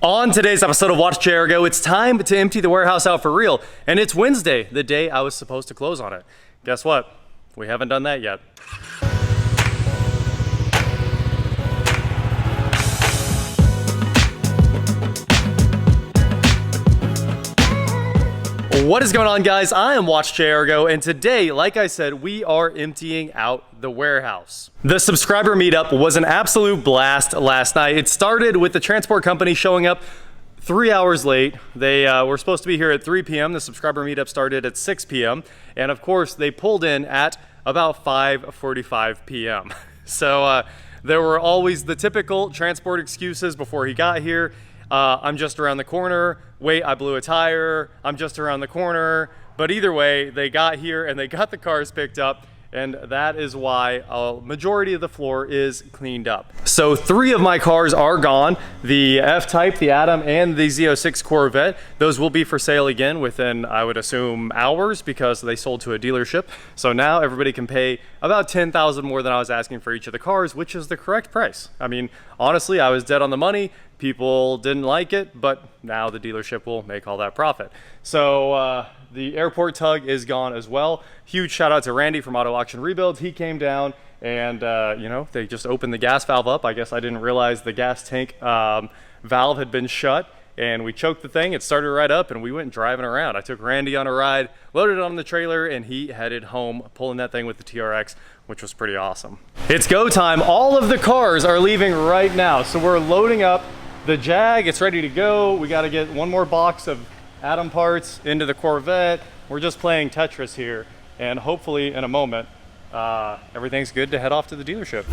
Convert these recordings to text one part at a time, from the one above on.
On today's episode of WatchJRGo, it's time to empty the warehouse out for real. And it's Wednesday, the day I was supposed to close on it. Guess what? We haven't done that yet. What is going on, guys? I am WatchJRGo, and today, like I said, we are emptying out the warehouse. The subscriber meetup was an absolute blast last night. It started with the transport company showing up 3 hours late. They were supposed to be here at 3 p.m. The subscriber meetup started at 6 p.m. And of course, they pulled in at about 5:45 p.m. So there were always the typical transport excuses before he got here. I'm just around the corner. Wait, I blew a tire. I'm just around the corner. But either way, they got here and they got the cars picked up. And that is why a majority of the floor is cleaned up. So 3 of my cars are gone. The F-Type, the Atom, and the Z06 Corvette. Those will be for sale again within, I would assume, hours because they sold to a dealership. So now everybody can pay about $10,000 more than I was asking for each of the cars, which is the correct price. I mean, honestly, I was dead on the money. People didn't like it, but now the dealership will make all that profit. So the airport tug is gone as well. Huge shout out to Randy from Automotive. He came down and, you know, they just opened the gas valve up. I guess I didn't realize the gas tank valve had been shut, and we choked the thing. It started right up and we went driving around. I took Randy on a ride, loaded it on the trailer, and he headed home pulling that thing with the TRX, which was pretty awesome. It's go time. All of the cars are leaving right now. So we're loading up the Jag. It's ready to go. We got to get one more box of Atom parts into the Corvette. We're just playing Tetris here, and hopefully in a moment everything's good to head off to the dealership.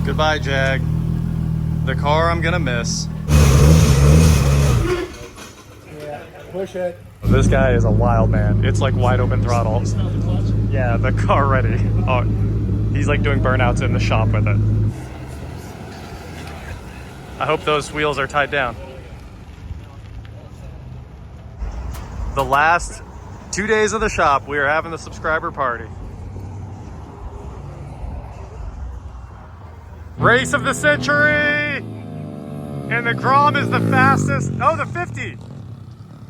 Goodbye, Jag. The car I'm gonna miss. Yeah, push it. This guy is a wild man. It's like wide open throttle. Yeah, the car ready. Oh, he's like doing burnouts in the shop with it. I hope those wheels are tied down. The last 2 days of the shop, we are having the subscriber party. Race of the century! And the Grom is the fastest. Oh, the 50!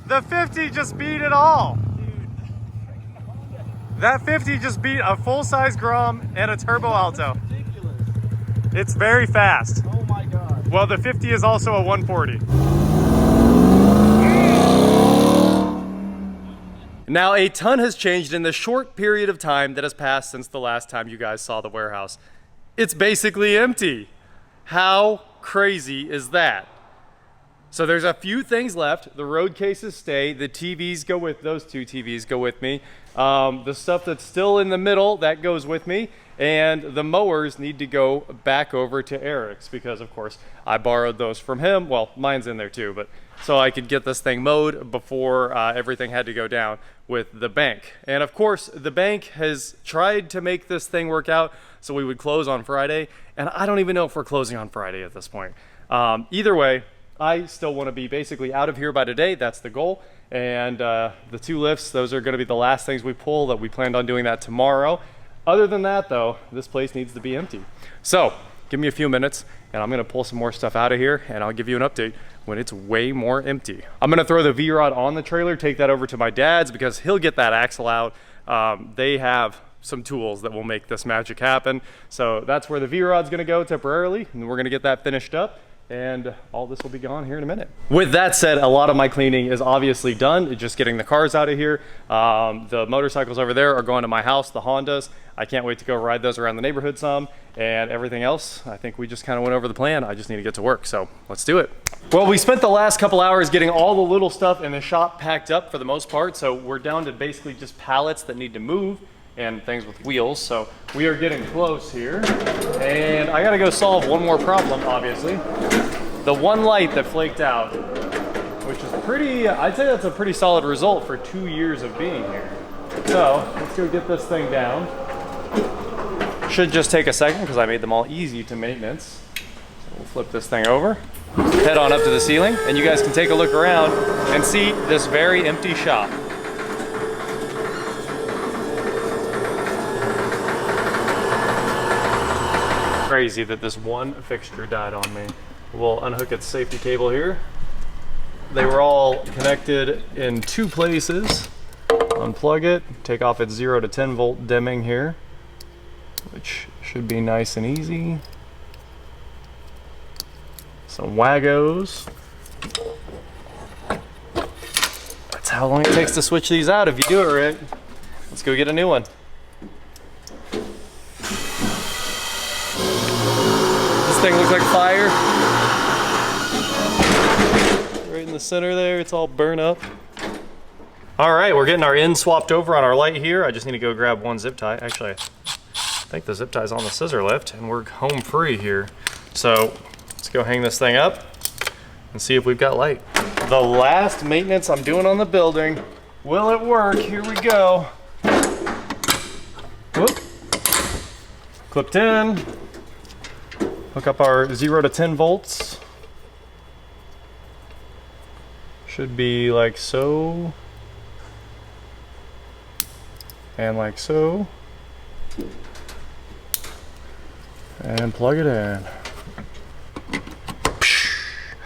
The 50 just beat it all. That 50 just beat a full-size Grom and a turbo Alto. It's very fast. Oh my God. Well, the 50 is also a 140. Now, a ton has changed in the short period of time that has passed since the last time you guys saw the warehouse. It's basically empty. How crazy is that? So there's a few things left. The road cases stay. The TVs go with, those 2 TVs go with me. The stuff that's still in the middle, that goes with me. And the mowers need to go back over to Eric's because, of course, I borrowed those from him. Well, mine's in there too, but so I could get this thing mowed before everything had to go down with the bank. And of course, the bank has tried to make this thing work out so we would close on Friday. And I don't even know if we're closing on Friday at this point. Either way, I still want to be basically out of here by today. That's the goal. And the 2 lifts, those are going to be the last things we pull. That we planned on doing that tomorrow. Other than that, though, this place needs to be empty. So give me a few minutes and I'm going to pull some more stuff out of here, and I'll give you an update when it's way more empty. I'm going to throw the V-Rod on the trailer, take that over to my dad's because he'll get that axle out. They have some tools that will make this magic happen. So that's where the V-Rod's going to go temporarily, and we're going to get that finished up. And all this will be gone here in a minute. With that said, a lot of my cleaning is obviously done. Just getting the cars out of here. The motorcycles over there are going to my house, the Hondas. I can't wait to go ride those around the neighborhood some. And everything else, I think we just kind of went over the plan. I just need to get to work, so let's do it. Well, we spent the last couple hours getting all the little stuff in the shop packed up for the most part. So we're down to basically just pallets that need to move and things with wheels. So we are getting close here. And I gotta go solve one more problem, obviously. The one light that flaked out, which is pretty, I'd say that's a pretty solid result for 2 years of being here. So let's go get this thing down. Should just take a second because I made them all easy to maintenance. So we'll flip this thing over, head on up to the ceiling, and you guys can take a look around and see this very empty shop. Crazy that this one fixture died on me. We'll unhook its safety cable here. They were all connected in 2 places. Unplug it, take off its 0 to 10 volt dimming here, which should be nice and easy. Some WatchJRGos. That's how long it takes to switch these out if you do it right. Let's go get a new one. This thing looks like fire. Right in the center there, it's all burnt up. All right, we're getting our end swapped over on our light here. I just need to go grab one zip tie. Actually, I think the zip tie's on the scissor lift and we're home free here. So let's go hang this thing up and see if we've got light. The last maintenance I'm doing on the building. Will it work? Here we go. Whoop. Clipped in. Hook up our 0 to 10 volts. Should be like so. And like so. And plug it in.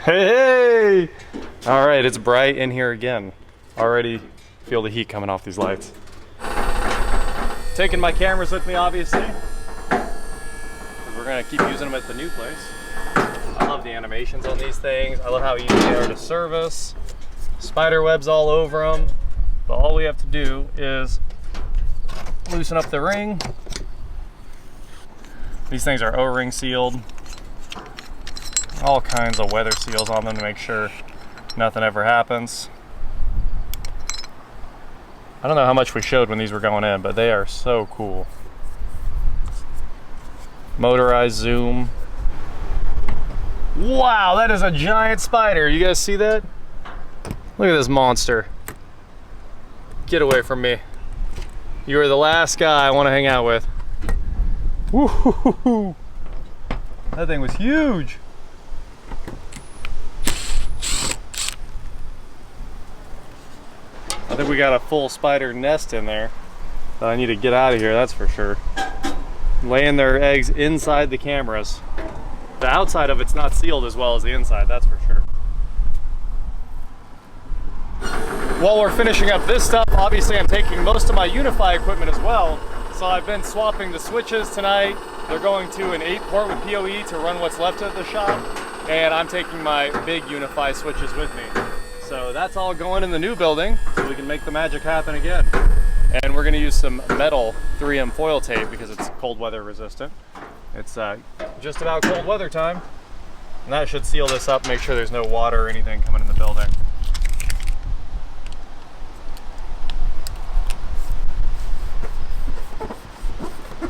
Hey! All right, it's bright in here again. Already feel the heat coming off these lights. Taking my cameras with me, obviously. We're gonna keep using them at the new place. I love the animations on these things. I love how easy they are to service. Spider webs all over them. But all we have to do is loosen up the ring. These things are O-ring sealed. All kinds of weather seals on them to make sure nothing ever happens. I don't know how much we showed when these were going in, but they are so cool. Motorized zoom. Wow, that is a giant spider. You guys see that? Look at this monster. Get away from me. You are the last guy I want to hang out with. Woo-hoo-hoo-hoo. That thing was huge. I think we got a full spider nest in there. So I need to get out of here, that's for sure. Laying their eggs inside the cameras. The outside of it's not sealed as well as the inside, that's for sure. While we're finishing up this stuff, obviously I'm taking most of my Unify equipment as well. So I've been swapping the switches tonight. They're going to an 8-port with PoE to run what's left of the shop. And I'm taking my big Unify switches with me. So that's all going in the new building so we can make the magic happen again. And we're gonna use some metal 3M foil tape because it's cold weather resistant. It's just about cold weather time. And that should seal this up, make sure there's no water or anything coming in the building.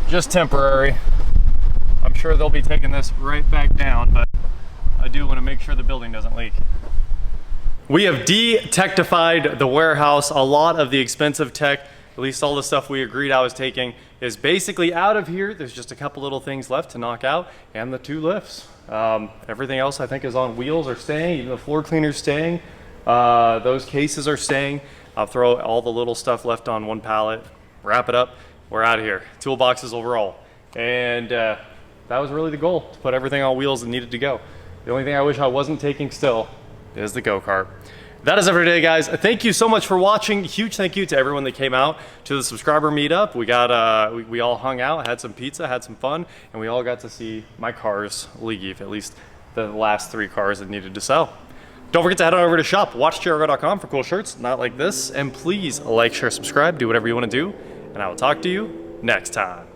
Just temporary. I'm sure they'll be taking this right back down, but I do want to make sure the building doesn't leak. We have de-techified the warehouse. A lot of the expensive tech, at least all the stuff we agreed I was taking, is basically out of here. There's just a couple little things left to knock out, and the 2 lifts. Everything else I think is on wheels or staying, even the floor cleaner's staying. Those cases are staying. I'll throw all the little stuff left on one pallet, wrap it up, we're out of here. Toolboxes will roll. And that was really the goal, to put everything on wheels that needed to go. The only thing I wish I wasn't taking still is the go-kart. That is it for today, guys. Thank you so much for watching. Huge thank you to everyone that came out to the subscriber meetup. We got we all hung out, had some pizza, had some fun, and we all got to see my cars leave, at least the last 3 cars that needed to sell. Don't forget to head on over to shop, WatchJRGo.com for cool shirts, not like this. And please like, share, subscribe, do whatever you want to do. And I will talk to you next time.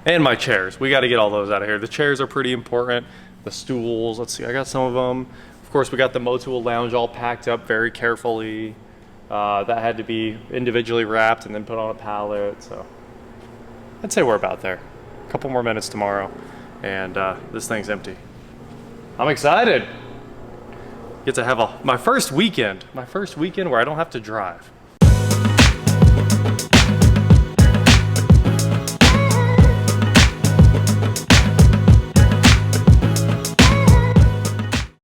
And my chairs, we got to get all those out of here. The chairs are pretty important. The stools, let's see, I got some of them. Of course, we got the Motul lounge all packed up very carefully. That had to be individually wrapped and then put on a pallet. So I'd say we're about there. A couple more minutes tomorrow, and this thing's empty. I'm excited. Get to have my first weekend where I don't have to drive.